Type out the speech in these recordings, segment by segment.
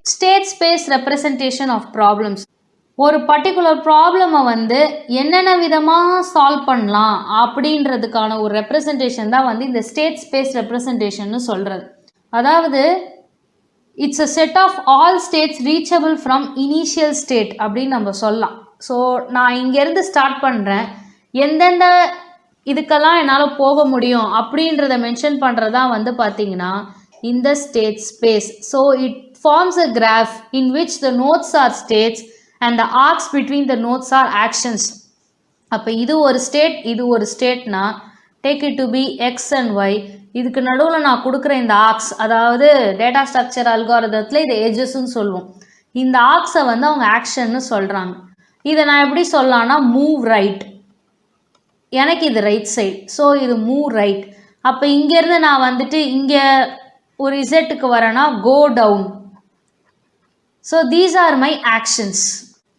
State space representation of problems. ஒரு particular ப்ராப்ளமை வந்து என்னென்ன விதமாக சால்வ் பண்ணலாம் அப்படின்றதுக்கான ஒரு ரெப்ரசன்டேஷன் தான் வந்து இந்த ஸ்டேட் ஸ்பேஸ் ரெப்ரசன்டேஷன்னு சொல்கிறது. அதாவது it's a set of all states reachable from initial state அப்படின்னு நம்ம சொல்லலாம். ஸோ நான் இங்கேருந்து ஸ்டார்ட் பண்ணுறேன், எந்தெந்த இதுக்கெல்லாம் என்னால் போக முடியும் அப்படின்றத மென்ஷன் பண்ணுறது தான் வந்து பார்த்திங்கன்னா இந்த state space. So it forms a graph in which the nodes are states and the arcs between the nodes are actions. அப்போ இது ஒரு ஸ்டேட், இது ஒரு ஸ்டேட்னா take it to be x and y. இதுக்கு நடுவில் நான் கொடுக்குற இந்த ஆர்க்ஸ், அதாவது டேட்டா ஸ்ட்ரக்சர் அல்காரிதத்தில் இது எட்ஜஸ்ன்னு சொல்லுவோம். இந்த ஆர்க்ஸை வந்து அவங்க ஆக்ஷன்னு சொல்கிறாங்க. இதை நான் எப்படி சொல்லலாம்னா மூவ் ரைட், எனக்கு இது ரைட் சைட், ஸோ இது மூவ் ரைட். அப்போ இங்கேருந்து நான் வந்துட்டு இங்கே ஒரு இசட்டுக்கு வரேன்னா go down. So these are my actions.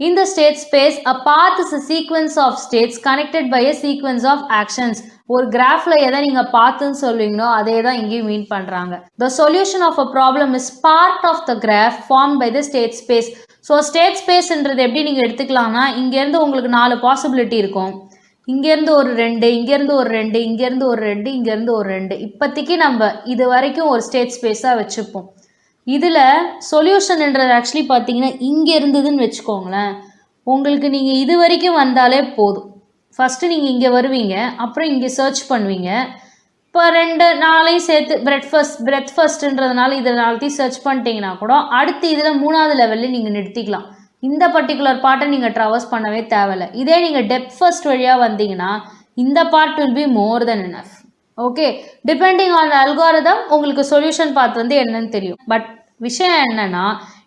In the state space, a path is a sequence of states connected by a sequence of actions. ஒரு கிராஃப்ல எதை நீங்கள் பார்த்துன்னு சொல்லுவீங்களோ அதே தான் இங்கேயும் மீன் பண்ணுறாங்க. The solution of a problem is part of the graph formed by the state space. So state ஸ்பேஸ்ன்றது எப்படி நீங்கள் எடுத்துக்கலாம்னா, இங்கேருந்து உங்களுக்கு 4 பாசிபிலிட்டி இருக்கும். இங்கேருந்து ஒரு 2, இங்கேருந்து ஒரு 2, இங்கேருந்து ஒரு 2, இங்கேருந்து ஒரு 2. இப்போதைக்கு நம்ம இது வரைக்கும் ஒரு ஸ்டேட் ஸ்பேஸாக வச்சுப்போம். இதில் சொல்யூஷன்ன்றது ஆக்சுவலி பார்த்தீங்கன்னா இங்கே இருந்ததுன்னு வச்சுக்கோங்களேன். உங்களுக்கு நீங்கள் இது வரைக்கும் வந்தாலே போதும். ஃபஸ்ட்டு நீங்கள் இங்கே வருவீங்க, அப்புறம் இங்கே சர்ச் பண்ணுவீங்க. இப்போ 2-4 சேர்த்து பிரெத் ஃபர்ஸ்ட்ன்றதுனால இதை 4 சர்ச் பண்ணிட்டீங்கன்னா கூட அடுத்து இதில் 3வது லெவலில் நீங்கள் நிறுத்திக்கலாம். இந்த பர்டிகுலர் பார்ட்டை நீங்கள் ட்ராவர்ஸ் பண்ணவே தேவையில்லை. இதே நீங்கள் டெப்த் ஃபர்ஸ்ட் வழியாக வந்தீங்கன்னா இந்த part will be more then enough. Okay, depending on the algorithm உங்களுக்கு சொல்யூஷன் பார்ட் வந்து என்னன்னு தெரியும். பட் விஷயம் என்னன்னா,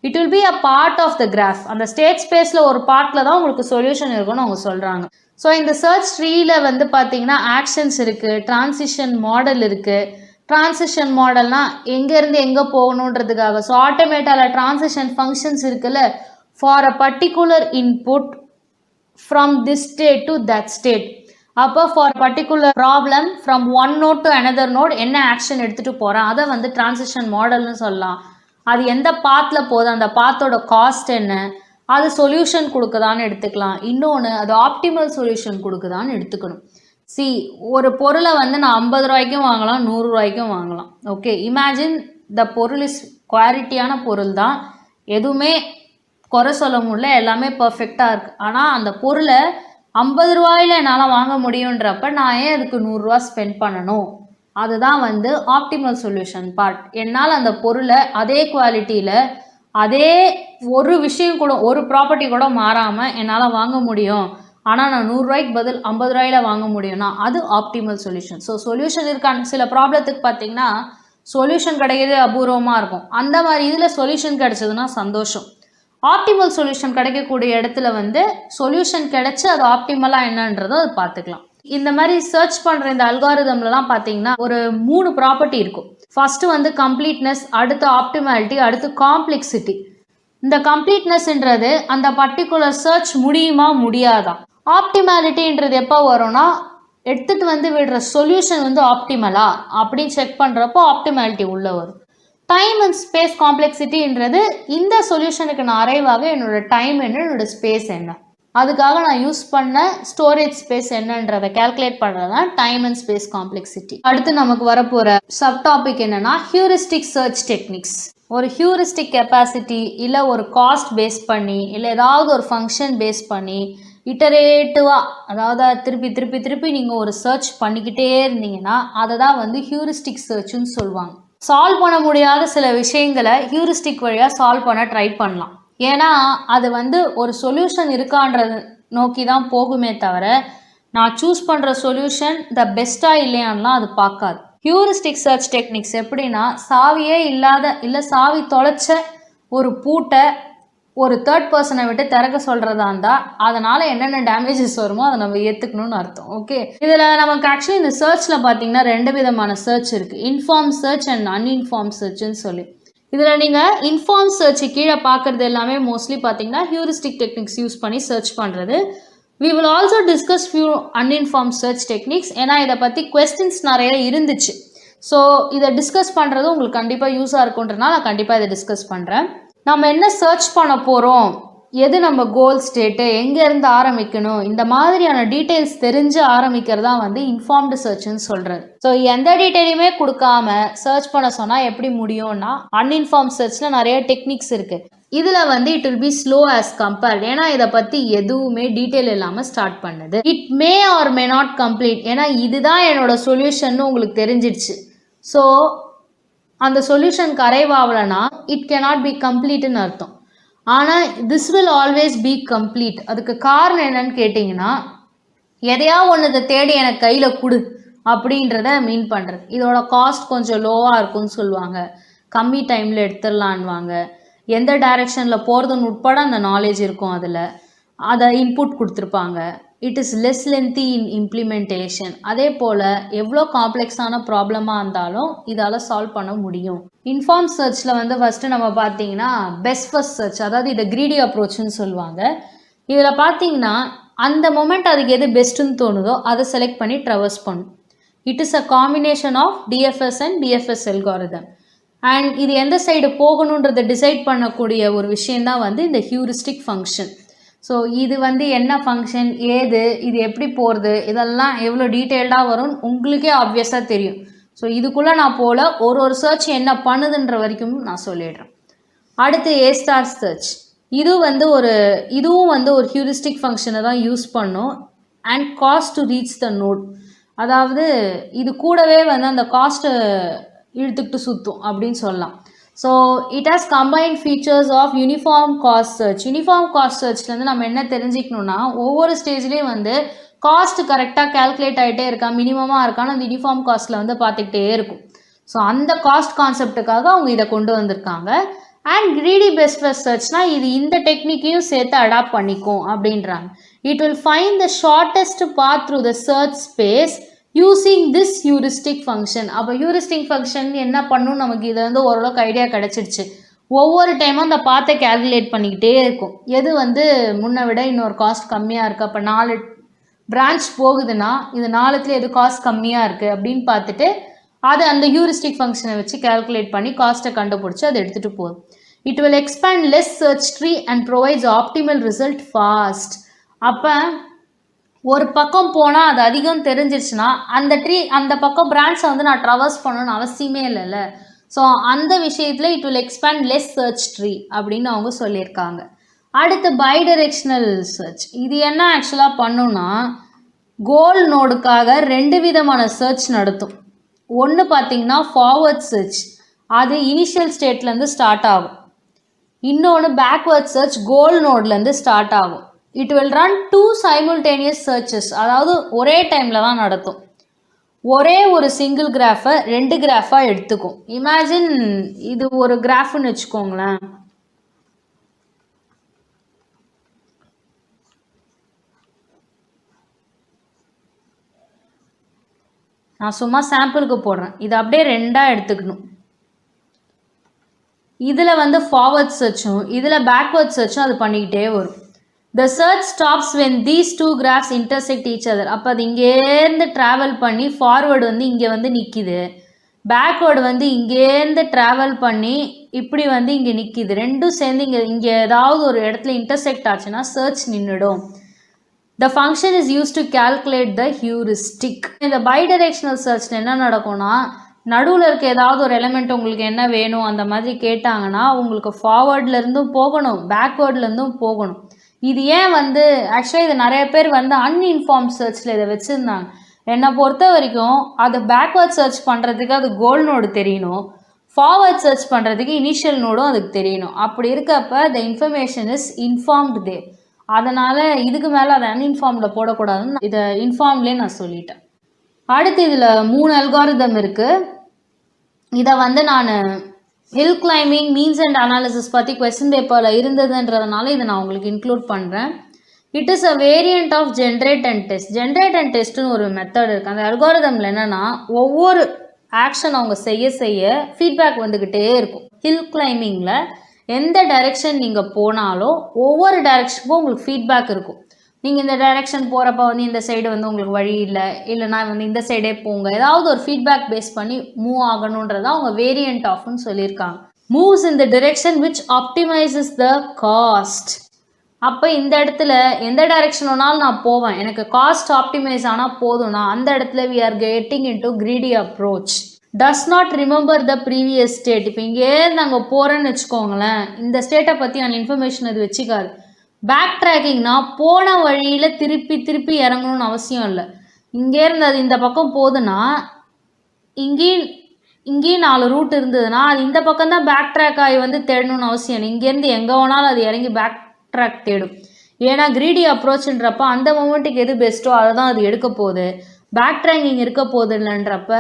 it will be a part of the graph. அந்த ஸ்டேட் ஸ்பேஸில் ஒரு பார்ட்டில் தான் உங்களுக்கு சொல்யூஷன் இருக்குன்னு அவங்க சொல்கிறாங்க. ஸோ இந்த சர்ச் ட்ரீயில் வந்து பார்த்தீங்கன்னா ஆக்ஷன்ஸ் இருக்குது, டிரான்சிஷன் மாடல் இருக்குது. டிரான்சிஷன் மாடல்னால் எங்கேருந்து எங்கே போகணுன்றதுக்காக. ஸோ ஆட்டோமேட்டாவில் டிரான்சிஷன் ஃபங்க்ஷன்ஸ் இருக்குல்ல, for a particular input from this state to that state. அப்போ for particular problem from one node to another node என்ன ஆக்ஷன் எடுத்துகிட்டு போகிறேன் அதை வந்து டிரான்சிஷன் மாடல்னு சொல்லலாம். அது எந்த பாத்தில் போகுது, அந்த பாத்தோட காஸ்ட் என்ன, அது சொல்யூஷன் கொடுக்குதான்னு எடுத்துக்கலாம். இன்னொன்று அது ஆப்டிமல் சொல்யூஷன் கொடுக்குதான்னு எடுத்துக்கணும். ஒரு பொருளை வந்து நான் 50 ரூபாய்க்கும் வாங்கலாம், 100 ரூபாய்க்கும் வாங்கலாம். ஓகே, இமேஜின் த பொருள் இஸ் குவாலிட்டியான பொருள் தான், எதுவுமே குறை சொல்ல முடியல, எல்லாமே பர்ஃபெக்டாக இருக்குது. ஆனால் அந்த பொருளை 50 ரூபாயில் என்னால் வாங்க முடியுன்றப்ப நான் ஏன் அதுக்கு 100 ரூபா ஸ்பெண்ட் பண்ணணும்? அதுதான் வந்து ஆப்டிமல் சொல்யூஷன் பார்ட். என்னால் அந்த பொருளை அதே குவாலிட்டியில் அதே ஒரு விஷயம் கூட, ஒரு ப்ராப்பர்ட்டி கூட மாறாமல் என்னால் வாங்க முடியும். ஆனால் நான் 100 ரூபாய்க்கு பதில் 50 ரூபாயில் வாங்க முடியும்னா அது ஆப்டிமல் சொல்யூஷன். ஸோ சொல்யூஷன் இருக்கான சில ப்ராப்ளத்துக்கு பார்த்தீங்கன்னா சொல்யூஷன் கிடைக்கிறது அபூர்வமாக இருக்கும். அந்த மாதிரி இதில் சொல்யூஷன் கிடைச்சதுன்னா சந்தோஷம். ஆப்டிமல் சொல்யூஷன் கிடைக்கக்கூடிய இடத்துல வந்து சொல்யூஷன் கிடைச்சி அது ஆப்டிமலாக என்னன்றதோ அது பார்த்துக்கலாம். இந்த மாதிரி சர்ச் பண்ணுற இந்த அல்காரிதம்லாம் பார்த்தீங்கன்னா ஒரு 3 ப்ராப்பர்ட்டி இருக்கும். ஃபஸ்ட்டு வந்து கம்ப்ளீட்னஸ், அடுத்து ஆப்டிமாலிட்டி, அடுத்து காம்ப்ளெக்சிட்டி. இந்த கம்ப்ளீட்னஸ்ன்றது அந்த பர்டிகுலர் சர்ச் முடியுமா முடியாதா. ஆப்டிமாலிட்டின்றது எப்போ வரும்னா எடுத்துகிட்டு வந்து விடுற சொல்யூஷன் வந்து ஆப்டிமலா அப்படின்னு செக் பண்ணுறப்போ ஆப்டிமாலிட்டி உள்ளே வரும். டைம் அண்ட் ஸ்பேஸ் காம்ப்ளெக்சிட்டின்றது இந்த சொல்யூஷனுக்கு நான் அரைவாக என்னோட டைம் என்ன, என்னோட ஸ்பேஸ் என்ன, அதுக்காக நான் யூஸ் பண்ண ஸ்டோரேஜ் ஸ்பேஸ் என்னன்றதை கேல்குலேட் பண்ணுறது தான் டைம் அண்ட் ஸ்பேஸ் காம்ப்ளெக்சிட்டி. அடுத்து நமக்கு வரப்போகிற சப் டாபிக் என்னன்னா ஹியூரிஸ்டிக் சர்ச் டெக்னிக்ஸ். ஒரு ஹியூரிஸ்டிக் கெப்பாசிட்டி இல்லை ஒரு காஸ்ட் பேஸ் பண்ணி இல்லை ஏதாவது ஒரு ஃபங்க்ஷன் பேஸ் பண்ணி இட்டரேட்டிவாக, அதாவது திருப்பி திருப்பி திருப்பி நீங்கள் ஒரு சர்ச் பண்ணிக்கிட்டே இருந்தீங்கன்னா அதை தான் வந்து ஹியூரிஸ்டிக் சர்ச்சுன்னு சொல்லுவாங்க. சால்வ் பண்ண முடியாத சில விஷயங்களை ஹியூரிஸ்டிக் வழியாக சால்வ் பண்ண ட்ரை பண்ணலாம். ஏன்னா அது வந்து ஒரு சொல்யூஷன் இருக்கான்றது நோக்கி தான் போகுமே தவிர நான் சூஸ் பண்ணுற சொல்யூஷன் த பெஸ்ட்டாக இல்லையான்லாம் அது பார்க்காது. ஹியூரிஸ்டிக் சர்ச் டெக்னிக்ஸ் எப்படின்னா, சாவியே இல்லாத இல்லை சாவி தொலைச்ச ஒரு பூட்டை ஒரு தேர்ட் பர்சனை விட்டு திறக்க சொல்கிறதா இருந்தால் அதனால் என்னென்ன டேமேஜஸ் வருமோ அதை நம்ம ஏற்றுக்கணும்னு அர்த்தம். ஓகே, இதில் நமக்கு ஆக்சுவலி இந்த சர்ச்சில் பார்த்தீங்கன்னா 2 விதமான சர்ச் இருக்குது, இன்ஃபார்ம் சர்ச் அண்ட் அன்இன்ஃபார்ம் சர்ச்சுன்னு சொல்லி. இதில் நீங்கள் இன்ஃபார்ம் சர்ச்சு கீழே பார்க்குறது எல்லாமே மோஸ்ட்லி பார்த்தீங்கன்னா ஹியூரிஸ்டிக் டெக்னிக்ஸ் யூஸ் பண்ணி சர்ச் பண்ணுறது. We will also discuss few uninformed search techniques. ஏன்னா இதை பற்றி questions நிறைய இருந்துச்சு. ஸோ இதை டிஸ்கஸ் பண்ணுறது உங்களுக்கு கண்டிப்பாக யூஸாக இருக்குன்றனால நான் கண்டிப்பாக இதை டிஸ்கஸ் பண்ணுறேன். நம்ம என்ன சர்ச் பண்ண போகிறோம், எது நம்ம கோல் ஸ்டேட்டு, எங்கேருந்து ஆரம்பிக்கணும், இந்த மாதிரியான டீட்டெயில்ஸ் தெரிஞ்சு ஆரம்பிக்கிறதா வந்து இன்ஃபார்ம்டு சர்ச்னு சொல்கிறது. ஸோ எந்த டீட்டெயிலுமே கொடுக்காம சர்ச் பண்ண சொன்னால் எப்படி முடியும்னா, அன்இன்ஃபார்ம் சர்ச்சில் நிறைய டெக்னிக்ஸ் இருக்குது. இதில் வந்து it will B slow as compared. ஏன்னா இதை பற்றி எதுவுமே டீட்டெயில் இல்லாமல் ஸ்டார்ட் பண்ணுது. It may R may not complete. ஏன்னா இதுதான் என்னோட சொல்யூஷன் உங்களுக்கு தெரிஞ்சிடுச்சு. ஸோ அந்த சொல்யூஷன் கரைவாகலைன்னா இட் கேனாட் பி கம்ப்ளீட்னு அர்த்தம். ஆனால் this will always be complete. அதுக்கு காரணம் என்னன்னு கேட்டிங்கன்னா, எதையா ஒன்று தேடி எனக்கு கையில் கொடு அப்படின்றத மீன் பண்ணுறது. இதோட காஸ்ட் கொஞ்சம் லோவாக இருக்கும்னு சொல்லுவாங்க, கம்மி டைமில் எடுத்துடலான்வாங்க, எந்த டைரெக்ஷனில் போகிறதுன்னு உட்பட அந்த நாலேஜ் இருக்கும், அதில் அதை இன்புட் கொடுத்துருப்பாங்க. It is less lengthy in implementation. அதே போல் எவ்வளோ காம்ப்ளெக்ஸான ப்ராப்ளமாக இருந்தாலும் இதால் சால்வ் பண்ண முடியும். இன்ஃபார்ம் சர்ச்சில் வந்து ஃபஸ்ட்டு நம்ம பார்த்தீங்கன்னா பெஸ்ட் ஃபர்ஸ்ட் சர்ச், அதாவது இதை க்ரீடி அப்ரோச்னு சொல்லுவாங்க. இதில் பார்த்தீங்கன்னா அந்த மொமெண்ட் அதுக்கு எது பெஸ்ட்டுன்னு தோணுதோ அதை செலக்ட் பண்ணி ட்ரவர்ஸ் பண்ணும். It is a combination of DFS and BFS algorithm. And இது எந்த சைடு போகணுன்றதை டிசைட் பண்ணக்கூடிய ஒரு விஷயந்தான் வந்து இந்த ஹியூரிஸ்டிக் ஃபங்க்ஷன். ஸோ இது வந்து என்ன ஃபங்க்ஷன், ஏது, இது எப்படி போகிறது, இதெல்லாம் எவ்வளோ டீட்டெயில்டாக வரும்னு உங்களுக்கே ஆப்வியஸாக தெரியும். ஸோ இதுக்குள்ளே நான் போல ஒரு சர்ச் என்ன பண்ணுதுன்ற வரைக்கும் நான் சொல்லிடுறேன். அடுத்து ஏ ஸ்டார் சர்ச். இதுவும் வந்து ஒரு ஹியூரிஸ்டிக் ஃபங்க்ஷனை தான் யூஸ் பண்ணும். And cost to reach the node. அதாவது இது கூடவே வந்து அந்த காஸ்ட்டை இழுத்துக்கிட்டு சுற்றும் அப்படின்னு சொல்லலாம். So it has combined features of uniform cost search. Uniform cost சர்ச்லேருந்து நம்ம என்ன தெரிஞ்சுக்கணுன்னா, ஒவ்வொரு ஸ்டேஜ்லேயும் வந்து காஸ்ட் கரெக்டாக கேல்குலேட் ஆகிட்டே இருக்கா, மினிமமாக இருக்கான்னு அந்த யூனிஃபார்ம் காஸ்ட்டில் வந்து பார்த்துக்கிட்டே இருக்கும். ஸோ அந்த காஸ்ட் கான்செப்டுக்காக அவங்க இதை கொண்டு வந்திருக்காங்க. அண்ட் கிரீடி பெஸ்ட் ஃபர்ஸ்ட் சர்ச்னால் இது இந்த டெக்னிக்கையும் சேர்த்து அடாப்ட் பண்ணிக்கும் அப்படின்றாங்க. It will find the shortest path through the search space using this heuristic function. அப்போ ஹியூரிஸ்டிக் ஃபங்க்ஷன் என்ன பண்ணும், நமக்கு இதை வந்து ஓரளவுக்கு ஐடியா கிடச்சிடுச்சு. ஒவ்வொரு டைமும் அந்த பாத்தை கேல்குலேட் பண்ணிக்கிட்டே இருக்கும். எது வந்து முன்னை விட இன்னொரு காஸ்ட் கம்மியாக இருக்குது, அப்போ 4 பிரான்ச் போகுதுன்னா இது 4த்துல எது காஸ்ட் கம்மியாக இருக்குது அப்படின்னு பார்த்துட்டு அது அந்த ஹியூரிஸ்டிக் ஃபங்க்ஷனை வச்சு கேல்குலேட் பண்ணி காஸ்ட்டை கண்டுபிடிச்சி அதை எடுத்துகிட்டு போகுது. It will expand less search tree and provides optimal result fast. அப்போ ஒரு பக்கம் போனால் அது அதிகம் தெரிஞ்சிருச்சுன்னா அந்த பக்கம் பிரான்ச்சை வந்து நான் ட்ரவர்ஸ் பண்ணணும்னு அவசியமே இல்லைல்ல. ஸோ அந்த விஷயத்தில் it will expand less search tree அப்படின்னு அவங்க சொல்லியிருக்காங்க. அடுத்து பைடைரெக்ஷனல் சர்ச். இது என்ன ஆக்சுவலாக பண்ணுன்னா, கோல் நோடுக்காக 2 விதமான சர்ச் நடத்தும். ஒன்று பார்த்தீங்கன்னா ஃபார்வர்ட் சர்ச், அது இனிஷியல் ஸ்டேட்லேருந்து ஸ்டார்ட் ஆகும். இன்னொன்று பேக்வர்ட் சர்ச், கோல் நோட்லேருந்து ஸ்டார்ட் ஆகும். It will run 2 simultaneous searches, அதாவது ஒரே டைமில் தான் நடத்தும். ஒரே ஒரு சிங்கிள் கிராஃபை 2 கிராஃபாக எடுத்துக்கும். இமேஜின் இது ஒரு கிராஃப்னு வச்சுக்கோங்களேன். நான் சும்மா சாம்பிளுக்கு போடுறேன். இது அப்படியே 2ஆக எடுத்துக்கணும். இதில் வந்து ஃபார்வர்ட் சர்ச்சும் இதில் பேக்வர்ட் சர்ச்சும் அது பண்ணிக்கிட்டே வரும். The search stops when these 2 graphs intersect each other. அப்போ அது இங்கேருந்து ட்ராவல் பண்ணி ஃபார்வர்டு வந்து இங்கே வந்து நிற்கிது, பேக்வேர்டு வந்து இங்கேருந்து ட்ராவல் பண்ணி இப்படி வந்து இங்கே நிற்கிது. ரெண்டும் சேர்ந்து இங்கே ஏதாவது ஒரு இடத்துல இன்டர்செக்ட் ஆச்சுன்னா சர்ச் நின்றுடும். The function is used to calculate the heuristic. இந்த பைடைரெக்ஷனல் சர்ச்சில் என்ன நடக்கும்னா, நடுவில் இருக்க ஏதாவது ஒரு எலிமெண்ட் உங்களுக்கு என்ன வேணும் அந்த மாதிரி கேட்டாங்கன்னா உங்களுக்கு ஃபார்வர்ட்லேருந்தும் போகணும், பேக்வேர்ட்லேருந்தும் போகணும். இது ஏன் வந்து ஆக்சுவலாக இது நிறைய பேர் வந்து அன்இன்ஃபார்ம் சர்ச்சில் இதை வச்சுருந்தாங்க. என்னை பொறுத்த வரைக்கும் அது பேக்வேர்ட் சர்ச் பண்ணுறதுக்கு அது கோல் நோடு தெரியணும், ஃபார்வர்ட் சர்ச் பண்ணுறதுக்கு இனிஷியல் நோடும் அதுக்கு தெரியணும். அப்படி இருக்கப்போ த இன்ஃபர்மேஷன் இஸ் இன்ஃபார்ம்டு தே. அதனால் இதுக்கு மேலே அதை அன்இன்ஃபார்மில் போடக்கூடாதுன்னு இதை இன்ஃபார்ம்லேயே நான் சொல்லிட்டேன். அடுத்து இதில் 3 அல்காரிதம் இருக்குது. இதை வந்து நான் hill climbing, means and analysis பற்றி கொஸ்டின் பேப்பரில் இருந்ததுன்றதுனால இதை நான் உங்களுக்கு இன்க்ளூட் பண்ணுறேன். It is a variant of generate and test. Generate and டெஸ்ட்டுன்னு ஒரு மெத்தட் இருக்குது. அந்த அல்காரிதமில் என்னென்னா, ஒவ்வொரு ஆக்ஷன் அவங்க செய்ய ஃபீட்பேக் வந்துக்கிட்டே இருக்கும். ஹில் கிளைம்பிங்கில் எந்த டைரெக்ஷன் நீங்கள் போனாலும் ஒவ்வொரு டைரெக்ஷனுக்கும் உங்களுக்கு ஃபீட்பேக் இருக்கும். நீங்கள் இந்த டைரெக்ஷன் போகிறப்ப வந்து இந்த சைடு வந்து உங்களுக்கு வழி இல்லைனா வந்து இந்த சைடே போங்க, ஏதாவது ஒரு ஃபீட்பேக் பேஸ் பண்ணி மூவ் ஆகணுன்றதான் அவங்க வேரியண்ட் ஆஃப்னு சொல்லியிருக்காங்க. moves in the direction which optimizes the cost. அப்போ இந்த இடத்துல எந்த டைரெக்ஷன் வேணாலும் நான் போவேன், எனக்கு காஸ்ட் ஆப்டிமைஸ் ஆனால் போதும், நான் அந்த இடத்துல we are getting into greedy approach. does not remember the previous state. இப்போ இங்கேருந்து அங்கே போகிறேன்னு வச்சுக்கோங்களேன், இந்த ஸ்டேட்டை பற்றியான இன்ஃபர்மேஷன் அது வச்சுக்காது. பேக் ட்ராக்கிங்னா போன வழியில் திருப்பி திருப்பி இறங்கணும்னு அவசியம் இல்லை. இங்கேருந்து அது இந்த பக்கம் போகுதுன்னா இங்கேயும் 4 ரூட் இருந்ததுன்னா அது இந்த பக்கம் தான் பேக் ட்ராக் ஆகி வந்து தேடணும்னு அவசியம் இல்லை. இங்கேருந்து எங்கே வேணாலும் அது இறங்கி பேக் ட்ராக் தேடும். ஏன்னா கிரீடி அப்ரோச்ன்றப்ப அந்த மொமெண்ட்டுக்கு எது பெஸ்ட்டோ அதை தான் அது எடுக்க போகுது. பேக் ட்ராக்கிங் இருக்க போகுது இல்லைன்றப்ப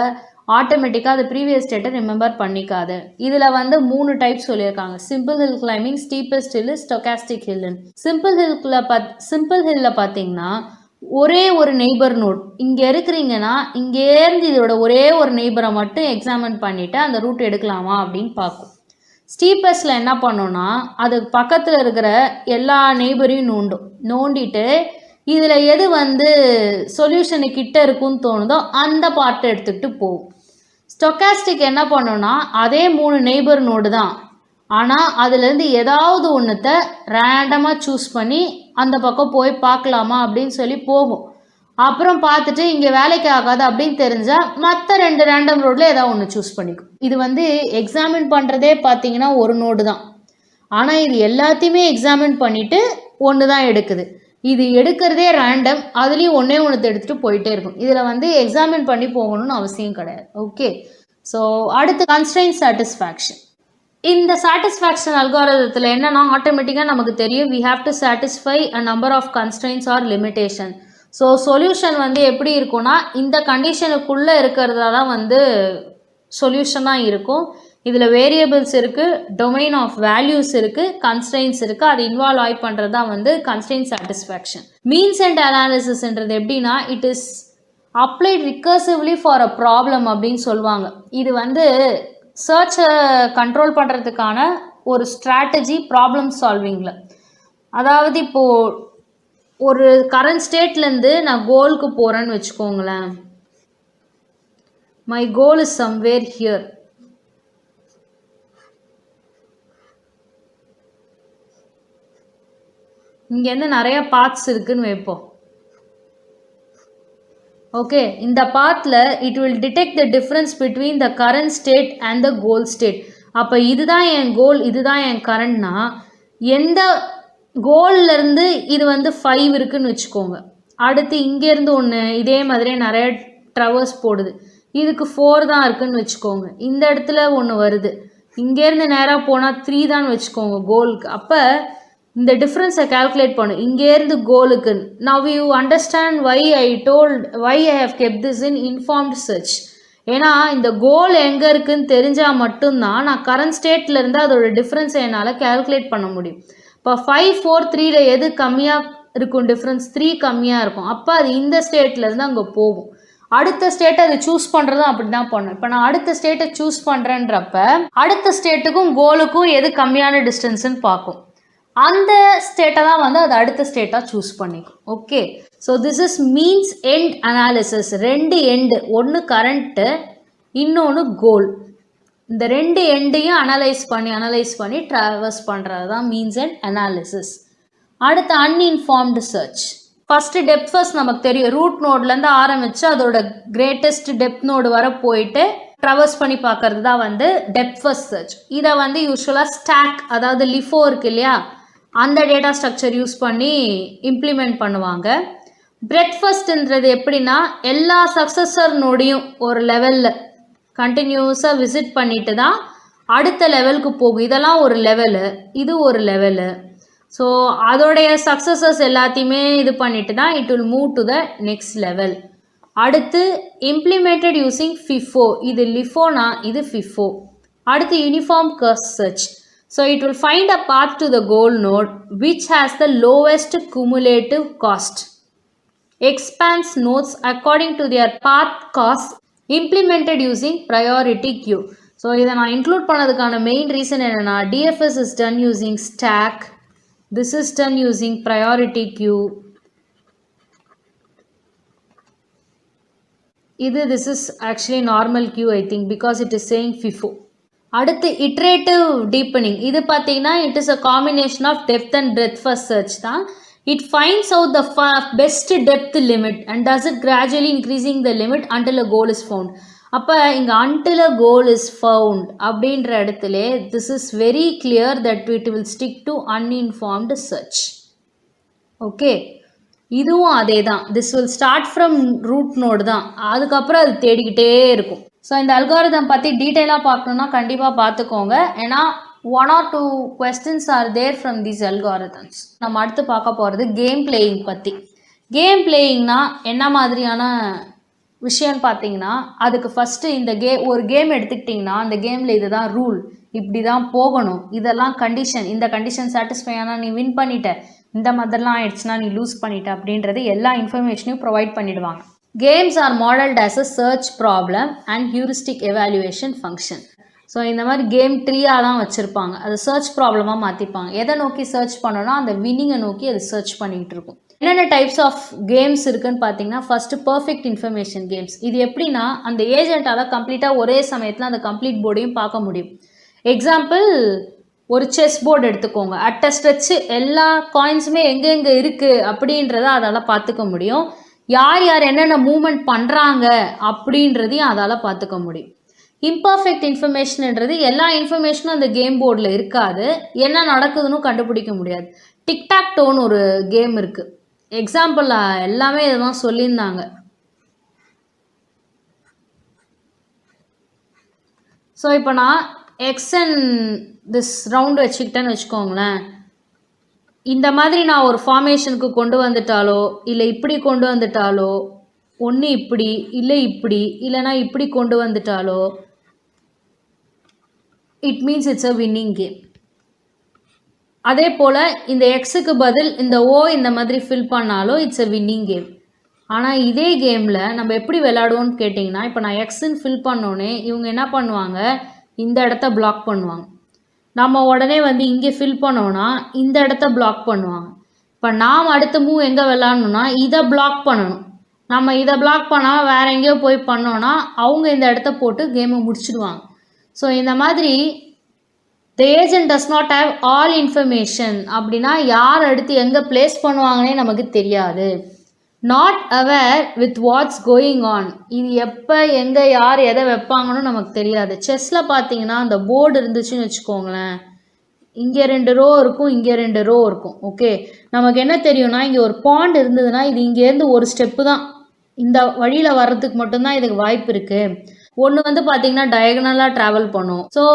ஆட்டோமேட்டிக்காக அது ப்ரீவியஸ் ஸ்டேட்டை ரிமெம்பர் பண்ணிக்காது. இதில் வந்து 3 டைப் சொல்லியிருக்காங்க. Simple hill climbing, steepest hill, stochastic ஹில்லுன்னு. சிம்பிள் ஹில்லில் பார்த்தீங்கன்னா ஒரே ஒரு நெய்பர் நோட் இங்கே இருக்கிறீங்கன்னா இங்கேருந்து இதோட ஒரே ஒரு நெய்பரை மட்டும் எக்ஸாமின் பண்ணிவிட்டு அந்த ரூட் எடுக்கலாமா அப்படின்னு பார்க்கும். ஸ்டீப்பஸ்டில் என்ன பண்ணோன்னா அது பக்கத்தில் இருக்கிற எல்லா நெய்பரையும் நோண்டிட்டு இதில் எது வந்து சொல்யூஷனு கிட்ட இருக்குன்னு தோணுதோ அந்த பார்ட்டை எடுத்துக்கிட்டு போகும். ஸ்டொக்காஸ்டிக் என்ன பண்ணோன்னா அதே 3 நெய்பர் நோடு தான், ஆனால் அதுலேருந்து ஏதாவது ஒன்றுத்த ரேண்டமாக சூஸ் பண்ணி அந்த பக்கம் போய் பார்க்கலாமா அப்படின்னு சொல்லி போகும். அப்புறம் பார்த்துட்டு இங்கே வேலைக்கு ஆகாது அப்படின்னு தெரிஞ்சால் மற்ற 2 ரேண்டம் ரோடில் ஏதாவது ஒன்று சூஸ் பண்ணிக்கும். இது வந்து எக்ஸாமின் பண்ணுறதே பார்த்தீங்கன்னா ஒரு நோடு தான், ஆனால் இது எல்லாத்தையுமே எக்ஸாமின் பண்ணிவிட்டு ஒன்று தான் எடுக்குது. இது எடுக்கிறதே ரேண்டம், அதுலேயும் ஒன்றே ஒன்று எடுத்துகிட்டு போயிட்டே இருக்கும். இதில் வந்து எக்ஸாமின் பண்ணி போகணும்னு அவசியம் கிடையாது. ஓகே, ஸோ அடுத்து கன்ஸ்ட்ரெயின்ட் சாட்டிஸ்ஃபேக்ஷன். இந்த சாட்டிஸ்ஃபேக்ஷன் அல்காரிதத்தில் என்னென்னா ஆட்டோமேட்டிக்காக நமக்கு தெரியும் we have to satisfy a number of constraints or limitation. So solution வந்து எப்படி இருக்கும்னா இந்த கண்டிஷனுக்குள்ளே இருக்கிறதா தான் வந்து சொல்யூஷனாக இருக்கும். இதில் வேரியபிள்ஸ் இருக்குது, டொமைன் ஆஃப் வேல்யூஸ் இருக்குது, கன்ஸ்ட்ரெயின்ஸ் இருக்குது, அது இன்வால்வ் ஆகி பண்ணுறது தான் வந்து கன்ஸ்ட்ரெயின்ட் சாட்டிஸ்ஃபேக்ஷன். மீன்ஸ் அண்ட் அனாலிசிஸ்ன்றது எப்படின்னா it is applied ரிகர்சிவ்லி for a problem அப்படின்னு சொல்லுவாங்க. இது வந்து சர்ச்சை கண்ட்ரோல் பண்ணுறதுக்கான ஒரு ஸ்ட்ராட்டஜி ப்ராப்ளம் சால்விங்கில். அதாவது இப்போது ஒரு கரண்ட் ஸ்டேட்லேருந்து நான் கோலுக்கு போகிறேன்னு வச்சுக்கோங்களேன். My goal is somewhere here. இங்கேருந்து நிறைய பாத்ஸ் இருக்குதுன்னு வைப்போம். ஓகே, இந்த பாத்தில் it will detect the difference between the current state and the goal state. அப்போ இதுதான் என் கோல், இதுதான் என் கரண்ட்னா எந்த கோல்லேருந்து இது வந்து 5 இருக்குதுன்னு வச்சுக்கோங்க. அடுத்து இங்கேருந்து ஒன்று இதே மாதிரியே நிறைய ட்ரவர்ஸ் போடுது, இதுக்கு 4 தான் இருக்குதுன்னு வச்சுக்கோங்க. இந்த இடத்துல ஒன்று வருது, இங்கேருந்து நேராக போனால் 3 தான் வச்சுக்கோங்க கோலுக்கு. அப்போ இந்த டிஃப்ரென்ஸை கால்குலேட் பண்ணும் இங்கேருந்து கோலுக்கு. Now you understand why I have kept this in informed search. ஏன்னா இந்த கோல் எங்கே இருக்குதுன்னு தெரிஞ்சால் மட்டும்தான் நான் கரண்ட் ஸ்டேட்லேருந்து அதோட டிஃப்ரென்ஸை என்னால் கால்குலேட் பண்ண முடியும். இப்போ 5, 4, 3ல் எது கம்மியாக இருக்கும் டிஃப்ரென்ஸ்? 3 கம்மியாக இருக்கும். அப்போ அது இந்த ஸ்டேட்லேருந்து அங்கே போகும். அடுத்த ஸ்டேட்டை அது சூஸ் பண்ணுறதும் அப்படி தான் பண்ணும். இப்போ நான் அடுத்த ஸ்டேட்டை சூஸ் பண்ணுறேன்றப்ப அடுத்த ஸ்டேட்டுக்கும் கோலுக்கும் எது கம்மியான டிஸ்டன்ஸுன்னு பார்க்கும். அந்த ஸ்டேட்டை தான் வந்து அது அடுத்த ஸ்டேட்டாக சூஸ் பண்ணிக்கும். Okay, so this is means end analysis. 2 end, ஒன்று கரண்ட்டு, இன்னொன்று கோல். இந்த 2 எண்டையும் அனலைஸ் பண்ணி ட்ராவர்ஸ் பண்ணுறது தான் மீன்ஸ் அண்ட் அனாலிசிஸ். அடுத்து uninformed search. First depth first நமக்கு தெரியும், ரூட் நோட்லேருந்து ஆரம்பித்து அதோட கிரேட்டஸ்ட் டெப்த் நோடு வர போயிட்டு ட்ராவர்ஸ் பண்ணி பார்க்கறது தான் வந்து டெப்த் ஃபர்ஸ்ட் சர்ச். இதை வந்து யூஸ்வலாக ஸ்டாக், அதாவது லிஃபோ இருக்கு இல்லையா, அந்த டேட்டா ஸ்ட்ரக்சர் யூஸ் பண்ணி இம்ப்ளிமெண்ட் பண்ணுவாங்க. பிரெத் ஃபர்ஸ்ட்ன்றது எப்படின்னா எல்லா சக்ஸஸர் நோடையும் ஒரு லெவலில் கண்டினியூஸாக விசிட் பண்ணிட்டு தான் அடுத்த லெவலுக்கு போகும். இதெல்லாம் ஒரு லெவலு, இது ஒரு லெவலு. ஸோ அதோடைய சக்ஸஸஸ் எல்லாத்தையுமே இது பண்ணிட்டு தான் it will move to the next level. அடுத்து இம்ப்ளிமெண்டட் யூஸிங் ஃபிஃபோ. இது லிஃபோனா, இது ஃபிஃபோ. அடுத்து uniform curve search. So it will find a path to the goal node which has the lowest cumulative cost. Expands nodes according to their path cost implemented using priority queue. So இதை நான் include பண்ணதுக்கான main reason என்னென்னா DFS is done using stack, this is done using priority queue, this is actually normal queue I think because it is saying FIFO. அடுத்து iterative deepening. இது பார்த்தீங்கன்னா it is a combination of depth and breadth first search தான். It finds out the best depth limit and does it gradually increasing the limit until a goal is found. அப்போ இங்கே until a goal is found அப்படின்ற இடத்துல this is very clear that it will stick to uninformed search. Okay, இதுவும் அதே தான். This will start from root node தான், அதுக்கப்புறம் அது தேடிக்கிட்டே இருக்கும். ஸோ இந்த அல்காரிதம் பற்றி டீட்டெயிலாக பார்க்கணுன்னா கண்டிப்பாக பார்த்துக்கோங்க. ஏன்னா 1 or 2 questions are there from these algorithms. நம்ம அடுத்து பார்க்க போகிறது கேம் பிளேயிங் பற்றி. கேம் பிளேயிங்னா என்ன மாதிரியான விஷயம்னு பார்த்தீங்கன்னா, அதுக்கு ஃபஸ்ட்டு இந்த ஒரு கேம் எடுத்துக்கிட்டிங்கன்னா அந்த கேமில் இதுதான் ரூல், இப்படி தான் போகணும், இதெல்லாம் கண்டிஷன், இந்த கண்டிஷன் சாட்டிஸ்ஃபை ஆனால் நீ வின் பண்ணிட்ட, இந்த மாதிரிலாம் ஆயிடுச்சுன்னா நீ லூஸ் பண்ணிட்ட அப்படின்றது எல்லா இன்ஃபர்மேஷனையும் ப்ரொவைட் பண்ணிடுவாங்க. Games are modelled as a search problem and heuristic evaluation function. So இந்த மாதிரி கேம் ட்ரீயாக தான் வச்சுருப்பாங்க, அது சர்ச் ப்ராப்ளமாக மாற்றிப்பாங்க. எதை நோக்கி சர்ச் பண்ணோன்னா அந்த வின்னிங்கை நோக்கி அது சர்ச் பண்ணிகிட்டு இருக்கும். என்னென்ன டைப்ஸ் ஆஃப் கேம்ஸ் இருக்குன்னு பார்த்தீங்கன்னா, ஃபஸ்ட்டு பர்ஃபெக்ட் இன்ஃபர்மேஷன் கேம்ஸ். இது எப்படின்னா அந்த ஏஜென்ட்டால் கம்ப்ளீட்டாக ஒரே சமயத்தில் அந்த கம்ப்ளீட் போர்டையும் பார்க்க முடியும். எக்ஸாம்பிள், ஒரு செஸ் போர்டு எடுத்துக்கோங்க. அட் அ ஸ்ட்ரெச்சு எல்லா காயின்ஸுமே எங்கெங்கே இருக்குது அப்படின்றத அதால் பார்த்துக்க முடியும். யார் யார் என்னென்ன மூவ்மெண்ட் பண்ணுறாங்க அப்படின்றதையும் அதால் பார்த்துக்க முடியும். இம்பர்ஃபெக்ட் இன்ஃபர்மேஷன்ன்றது எல்லா இன்ஃபர்மேஷனும் அந்த கேம் போர்டில் இருக்காது, என்ன நடக்குதுன்னு கண்டுபிடிக்க முடியாது. டிக்டாக் டோன்னு ஒரு கேம் இருக்குது. எக்ஸாம்பிள் எல்லாமே இதுதான் சொல்லியிருந்தாங்க. ஸோ இப்போ நான் எக்ஸ் அண்ட் திஸ் ரவுண்டு வச்சுக்கிட்டேன்னு வச்சுக்கோங்களேன். இந்த மாதிரி நான் ஒரு ஃபார்மேஷனுக்கு கொண்டு வந்துட்டாலோ இல்லை இப்படி கொண்டு வந்துட்டாலோ, ஒன்று இப்படி இல்லை இப்படி இல்லைனா இப்படி கொண்டு வந்துட்டாலோ it means it's a winning game. அதே போல் இந்த எக்ஸுக்கு பதில் இந்த ஓ இந்த மாதிரி ஃபில் பண்ணாலும் இட்ஸ் அ வின்னிங் கேம். ஆனால் இதே கேமில் நம்ம எப்படி விளையாடுவோம்னு கேட்டிங்கன்னா, இப்போ நான் எக்ஸுன்னு ஃபில் பண்ணோன்னே இவங்க என்ன பண்ணுவாங்க, இந்த இடத்த பிளாக் பண்ணுவாங்க. நம்ம உடனே வந்து இங்கே ஃபில் பண்ணோன்னா இந்த இடத்த பிளாக் பண்ணுவாங்க. இப்போ நாம் அடுத்த மூவ் எங்கே விளாட்ணுன்னா இதை பிளாக் பண்ணணும். நம்ம இதை பிளாக் பண்ணால் வேறு எங்கேயோ போய் பண்ணோன்னா அவங்க இந்த இடத்த போட்டு கேமை முடிச்சிடுவாங்க. ஸோ இந்த மாதிரி the agent does not have all information அப்படின்னா யார் அடுத்து எங்கே பிளேஸ் பண்ணுவாங்கன்னே நமக்கு தெரியாது. Not aware with what's going on, இது எப்போ எங்கே யார் எதை வைப்பாங்கன்னு நமக்கு தெரியாது. செஸ்ஸில் பார்த்தீங்கன்னா அந்த போர்டு இருந்துச்சுன்னு வச்சுக்கோங்களேன், இங்கே 2 ரோ இருக்கும், இங்கே 2 ரோ இருக்கும். ஓகே, நமக்கு என்ன தெரியும்னா இங்கே ஒரு பாண்ட் இருந்ததுன்னா இது இங்கேருந்து ஒரு ஸ்டெப்பு தான், இந்த வழியில் வர்றதுக்கு மட்டும்தான் இதுக்கு வாய்ப்பு இருக்குது. ஒன்று வந்து பார்த்தீங்கன்னா டயகனலாக ட்ராவல் பண்ணும். ஸோ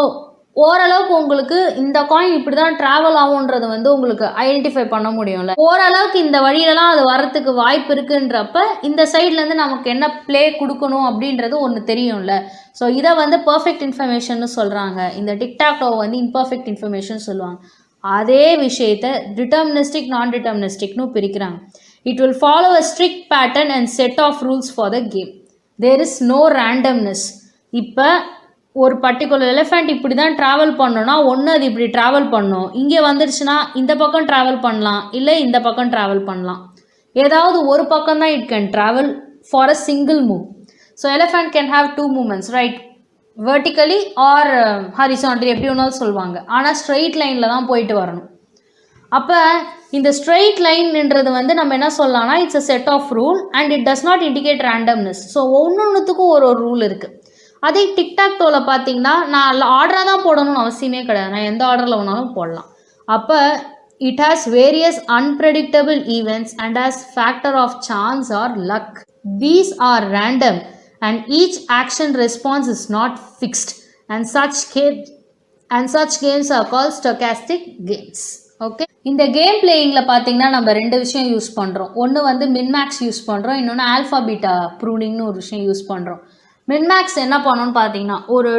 ஓரளவுக்கு உங்களுக்கு இந்த காயின் இப்படி தான் ட்ராவல் ஆகுன்றது வந்து உங்களுக்கு ஐடென்டிஃபை பண்ண முடியும்ல. ஓரளவுக்கு இந்த வழியிலலாம் அது வரத்துக்கு வாய்ப்பு இருக்குன்றப்ப இந்த சைட்லேருந்து நமக்கு என்ன ப்ளே கொடுக்கணும் அப்படின்றது ஒன்று தெரியும்ல. ஸோ இதை வந்து பர்ஃபெக்ட் இன்ஃபர்மேஷன்னு சொல்கிறாங்க. இந்த டிக்டாக்டோ வந்து இம்பர்ஃபெக்ட் இன்ஃபர்மேஷன் சொல்லுவாங்க. அதே விஷயத்தை டிட்டர்மினிஸ்டிக் நான் டிட்டர்மினிஸ்டிக்னு பிரிக்கிறாங்க. It will follow a strict pattern and set of rules for the game. There is no randomness. இப்போ ஒரு பர்டிகுலர் எலிஃபெண்ட் இப்படி தான் ட்ராவல் பண்ணோன்னா ஒன்று அது இப்படி ட்ராவல் பண்ணணும், இங்கே வந்துருச்சுன்னா இந்த பக்கம் ட்ராவல் பண்ணலாம், இல்லை இந்த பக்கம் ட்ராவல் பண்ணலாம். ஏதாவது ஒரு பக்கம் தான் it can travel for a single move. So elephant can have 2 moments, right, vertically or horizontally எப்படி வேணாலும் சொல்லுவாங்க. ஆனால் ஸ்ட்ரெயிட் லைனில் தான் போயிட்டு வரணும். அப்போ இந்த ஸ்ட்ரெயிட் லைன்ன்றது வந்து நம்ம என்ன சொல்லலாம்னா it's a set of rule and it does not indicate randomness. So ஒன்றுத்துக்கும் ஒரு ரூல் இருக்குது. அதே டிக்டாக்டோவில் பார்த்தீங்கன்னா நான் ஆர்டராக தான் போடணும்னு அவசியமே கிடையாது, நான் எந்த ஆர்டரில் வேணாலும் போடலாம். அப்போ it has various unpredictable events and has factor of chance or luck. These are random and each action response is not fixed and such games are called stochastic games. Okay, இந்த கேம் பிளேயிங்கில் பார்த்தீங்கன்னா நம்ம 2 விஷயம் use பண்ணுறோம். ஒன்று வந்து மின்மேக்ஸ் use பண்ணுறோம், இன்னொன்று ஆல்ஃபா பீட்டா ப்ரூனிங்னு ஒரு விஷயம் யூஸ் பண்ணுறோம். மின்மேக்ஸ் என்ன பண்ணணும்னு பார்த்தீங்கன்னா ஒரு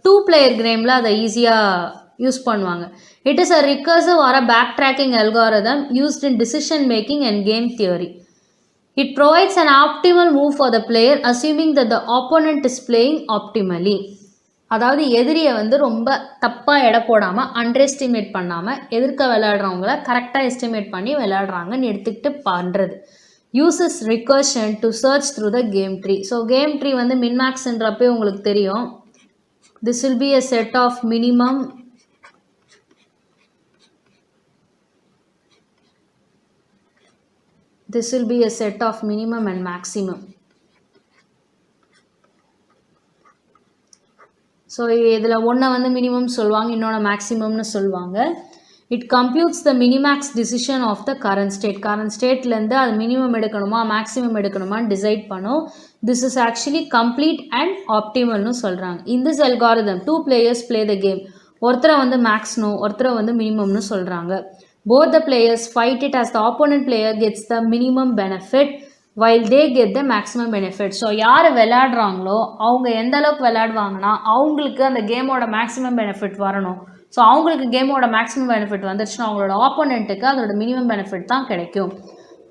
2 player கேமில் அதை ஈஸியாக யூஸ் பண்ணுவாங்க. It is a recursive or a backtracking algorithm used in decision making and game theory. It provides an optimal move for the player assuming that the opponent is playing optimally. அதாவது எதிரியை வந்து ரொம்ப தப்பாக எடை போடாமல் under estimate பண்ணாமல் எதிர்க்க விளையாடுறவங்கள கரெக்டாக எஸ்டிமேட் பண்ணி விளையாடுறாங்கன்னு எடுத்துக்கிட்டு பண்ணுறது. uses recursion to search through the game tree. So game tree வந்து மின்மேக்ஸ்ன்றப்பே உங்களுக்கு தெரியும், This will be a set of minimum and maximum. So இதில் ஒன்றை வந்து மினிமம் சொல்லுவாங்க, இன்னொன்று மேக்ஸிமம்னு சொல்லுவாங்க. It computes the minimax decision of the current state. Current ஸ்டேட்லேருந்து அது மினிமம் எடுக்கணுமா மேக்ஸிமம் எடுக்கணுமான்னு டிசைட் பண்ணும். This is actually complete and ஆப்டிமல்னு சொல்கிறாங்க. In this algorithm 2 players play the game. ஒருத்தரை வந்து மேக்ஸ்னும் ஒருத்தரை வந்து மினிமம்னு சொல்கிறாங்க. Both the players fight it as the opponent player gets the minimum benefit while they get the maximum benefit. So யார் விளையாடுறாங்களோ அவங்க எந்த அளவுக்கு விளையாடுவாங்கன்னா அவங்களுக்கு அந்த கேமோட மேக்ஸிமம் பெனிஃபிட் வரணும். ஸோ அவங்களுக்கு கேமோட மேக்ஸிமம் பெனிஃபிட் வந்துருச்சுன்னா அவங்களோட ஆப்போனண்ட்டுக்கு அதோட மினிமம் பெனிஃபிட் தான் கிடைக்கும்.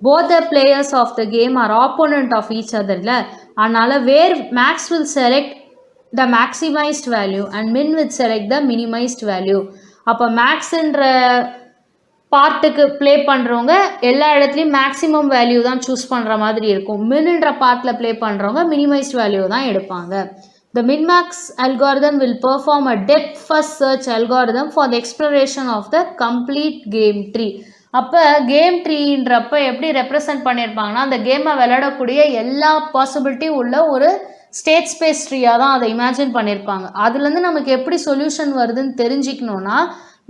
Both the players of the game are opponent of each other. அதனால் where max will select the maximized value and min will select the minimized value. அப்போ மேக்ஸ்ன்ற பார்ட்டுக்கு ப்ளே பண்ணுறவங்க எல்லா இடத்துலையும் மேக்ஸிமம் வேல்யூ தான் சூஸ் பண்ணுற மாதிரி இருக்கும். மின்ன்ற பார்ட்டில் ப்ளே பண்ணுறவங்க மினிமைஸ்ட் வேல்யூ தான் எடுப்பாங்க. The min-max algorithm will perform a depth-first search algorithm for the exploration of the complete game tree. அப்போ கேம் ட்ரீன்றப்ப எப்படி ரெப்ரசன்ட் பண்ணியிருப்பாங்கன்னா அந்த கேமை விளையாடக்கூடிய எல்லா பாசிபிலிட்டி உள்ள ஒரு ஸ்டேட் ஸ்பேஸ் ட்ரீயாக தான் அதை இமேஜின் பண்ணியிருப்பாங்க. அதுலேருந்து நமக்கு எப்படி சொல்யூஷன் வருதுன்னு தெரிஞ்சிக்கணுன்னா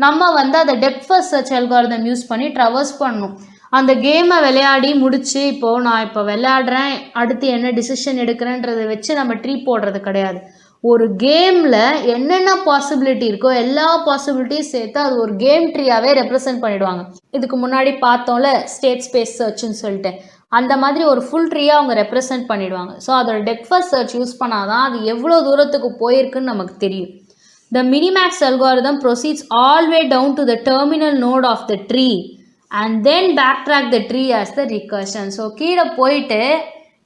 நம்ம வந்து அதை depth first search algorithm use பண்ணி ட்ராவர்ஸ் பண்ணணும். அந்த கேமை விளையாடி முடித்து இப்போது நான் இப்போ விளையாடுறேன் அடுத்து என்ன டிசிஷன் எடுக்கிறேன்றதை வச்சு நம்ம ட்ரீ போடுறது கிடையாது. ஒரு கேமில் என்னென்ன பாசிபிலிட்டி இருக்கோ எல்லா பாசிபிலிட்டியும் சேர்த்து அது ஒரு கேம் ட்ரீயாகவே ரெப்ரசன்ட் பண்ணிவிடுவாங்க. இதுக்கு முன்னாடி பார்த்தோம்ல ஸ்டேட் ஸ்பேஸ் சர்ச்சுன்னு சொல்லிட்டு அந்த மாதிரி ஒரு ஃபுல் ட்ரீயாக அவங்க ரெப்ரசன்ட் பண்ணிவிடுவாங்க. ஸோ அதோட டெப்த் ஃபர்ஸ்ட் சர்ச் யூஸ் பண்ணால் தான் அது எவ்வளோ தூரத்துக்கு போயிருக்குன்னு நமக்கு தெரியும். The minimax algorithm proceeds all way down to the terminal node of the tree and then backtrack the tree as the recursion. So கீழே போயிட்டு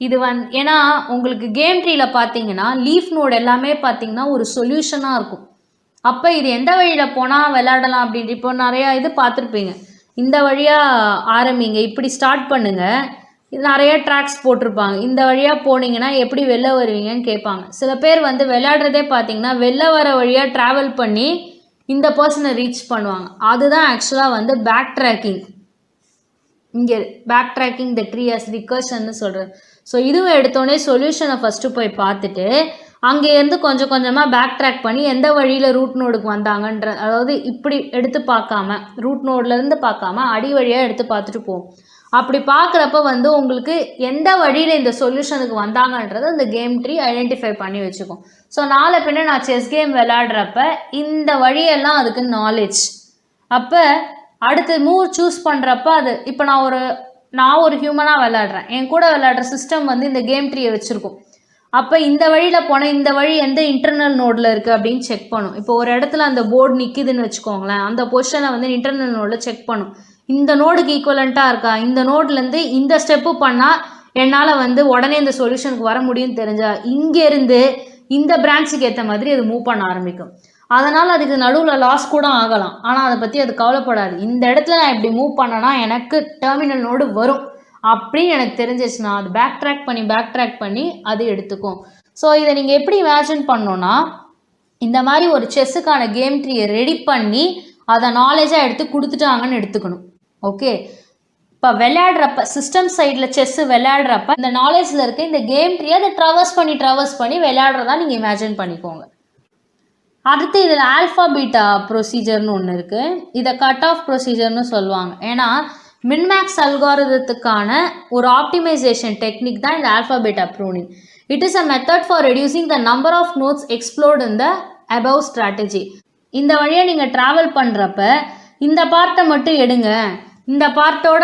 இது ஏன்னா உங்களுக்கு கேம் ட்ரீயில் பார்த்தீங்கன்னா லீஃப் நோடு எல்லாமே பார்த்தீங்கன்னா ஒரு சொல்யூஷனாக இருக்கும். அப்போ இது எந்த வழியில் போனால் விளையாடலாம் அப்படின்ட்டு இப்போ நிறையா இது பார்த்துருப்பீங்க. இந்த வழியாக ஆரம்பிங்க, இப்படி ஸ்டார்ட் பண்ணுங்கள், இது நிறைய ட்ராக்ஸ் போட்டிருப்பாங்க, இந்த வழியாக போனீங்கன்னா எப்படி வெளில வருவீங்கன்னு கேட்பாங்க. சில பேர் வந்து விளையாடுறதே பார்த்தீங்கன்னா வெளில வர வழியாக ட்ராவல் பண்ணி இந்த பர்சனை ரீச் பண்ணுவாங்க. அதுதான் ஆக்சுவலாக வந்து பேக் ட்ராக்கிங். இங்கே back tracking the tree as ரிகர்ஷன்னு சொல்கிறது. ஸோ இதுவும் எடுத்தோடனே சொல்யூஷனை ஃபஸ்ட்டு போய் பார்த்துட்டு அங்கேருந்து கொஞ்சம் கொஞ்சமாக பேக் ட்ராக் பண்ணி எந்த வழியில் ரூட் நோடுக்கு வந்தாங்கன்ற, அதாவது இப்படி எடுத்து பார்க்காம ரூட் நோட்லேருந்து பார்க்காம அடி வழியாக எடுத்து பார்த்துட்டு போவோம். அப்படி பார்க்குறப்ப வந்து உங்களுக்கு எந்த வழியில் இந்த சொல்யூஷனுக்கு வந்தாங்கன்றது அந்த கேம் ட்ரீ ஐடென்டிஃபை பண்ணி வச்சுக்கும். ஸோ நாளை பின்ன நான் செஸ் கேம் விளையாடுறப்ப இந்த வழியெல்லாம் அதுக்கு நாலேஜ். அப்போ அடுத்து மூவ் சூஸ் பண்ணுறப்ப அது இப்போ நான் ஒரு ஹியூமனாக விளையாடுறேன், என் கூட விளையாடுற சிஸ்டம் வந்து இந்த கேம் ட்ரீயை வச்சுருக்கும். அப்போ இந்த வழியில் போனால் இந்த வழி எந்த இன்டர்னல் நோடில் இருக்குது அப்படின்னு செக் பண்ணும். இப்போ ஒரு இடத்துல அந்த போர்டு நிற்கிதுன்னு வச்சுக்கோங்களேன், அந்த பொசிஷனை வந்து இன்டர்னல் நோடில் செக் பண்ணும். இந்த நோடுக்கு ஈக்குவலண்ட்டாக இருக்கா, இந்த நோட்லேருந்து இந்த ஸ்டெப்பு பண்ணால் என்னால் வந்து உடனே இந்த சொல்யூஷனுக்கு வர முடியும்னு தெரிஞ்சால் இங்கேருந்து இந்த பிரான்ச்சுக்கு ஏற்ற மாதிரி அது மூவ் பண்ண ஆரம்பிக்கும். அதனால் அதுக்கு நடுவில் லாஸ் கூட ஆகலாம், ஆனால் அதை பற்றி அது கவலைப்படாது. இந்த இடத்துல நான் இப்படி மூவ் பண்ணேன்னா எனக்கு டெர்மினல் நோடு வரும் அப்படின்னு எனக்கு தெரிஞ்சிச்சுன்னா அது பேக் ட்ராக் பண்ணி அது எடுத்துக்கும். ஸோ இதை நீங்கள் எப்படி இமேஜின் பண்ணோன்னா இந்த மாதிரி ஒரு செஸ்ஸுக்கான கேம் ட்ரீயை ரெடி பண்ணி அதை நாலேஜாக எடுத்து கொடுத்துட்டாங்கன்னு எடுத்துக்கணும். ஓகே, இப்போ விளையாடுறப்ப சிஸ்டம் சைடில் செஸ்ஸு விளையாடுறப்ப இந்த நாலேஜில் இருக்க இந்த கேம் ட்ரீயை அதை ட்ராவர்ஸ் பண்ணி விளையாடுறதா நீங்கள் இமேஜின் பண்ணிக்கோங்க. அடுத்து இதில் ஆல்ஃபா பீட்டா ப்ரொசீஜர்னு ஒன்று இருக்குது. இதை கட் ஆஃப் ப்ரொசீஜர்னு சொல்லுவாங்க. ஏன்னா மின்மேக்ஸ் அல்காரிதத்துக்கான ஒரு ஆப்டிமைசேஷன் டெக்னிக் தான் இந்த alpha beta pruning. It is a method for reducing the number of nodes explored in the above strategy. இந்த வழியாக நீங்கள் ட்ராவல் பண்ணுறப்ப இந்த பார்ட்டை மட்டும் எடுங்க, இந்த பார்ட்டோட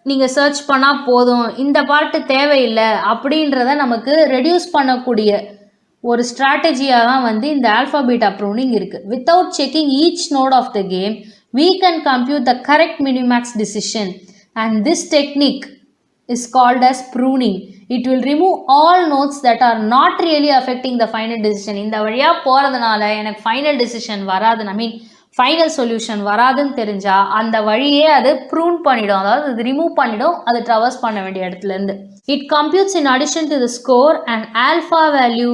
நீங்கள் சர்ச் பண்ணால் போதும், இந்த பார்ட்டு தேவையில்லை அப்படின்றத நமக்கு ரெடியூஸ் பண்ணக்கூடிய ஒரு ஸ்ட்ராட்டஜியாக தான் வந்து இந்த ஆல்ஃபா பீட்டா ப்ரூனிங் இருக்குது. Without checking each node of the game we can compute the correct minimax decision, and this technique is called as pruning. It will remove all nodes that are not really affecting the final decision. இந்த வழியாக போகிறதுனால எனக்கு final decision வராது, final solution வராதுன்னு தெரிஞ்சால் அந்த வழியே அது ப்ரூன் பண்ணிடும், அதாவது அது ரிமூவ் பண்ணிடும், அது ட்ராவர்ஸ் பண்ண வேண்டிய இடத்துலேருந்து. It computes in addition to the score and alpha value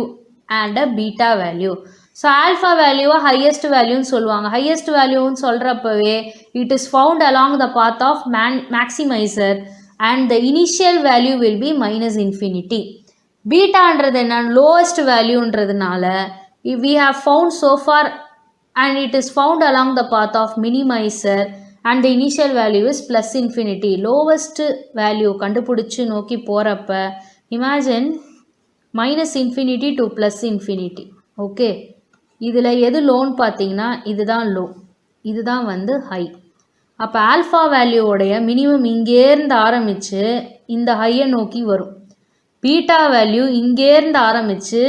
and a beta value. So alpha வேல்யூவை ஹையஸ்ட் வேல்யூன்னு சொல்லுவாங்க. ஹையஸ்ட் வேல்யூன்னு சொல்கிறப்பவே it is found along the path of maximiser and the initial value will be minus infinity. பீட்டான்றது என்ன, lowest வேல்யூன்றதுனால we have found so far and it is found along the path of minimizer and the initial value is plus infinity. lowest value கண்டுபிடிச்சு நோக்கி போகிறப்ப imagine minus infinity to plus infinity. Okay, இதில் எது லோன்னு பார்த்தீங்கன்னா இதுதான் low, இதுதான் வந்து ஹை. அப்போ ஆல்ஃபா வேல்யூவோடைய மினிமம் இங்கேருந்து ஆரம்பித்து இந்த ஹையை நோக்கி வரும். பீட்டா வேல்யூ இங்கேருந்து ஆரம்பித்து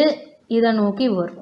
இதை நோக்கி வரும்.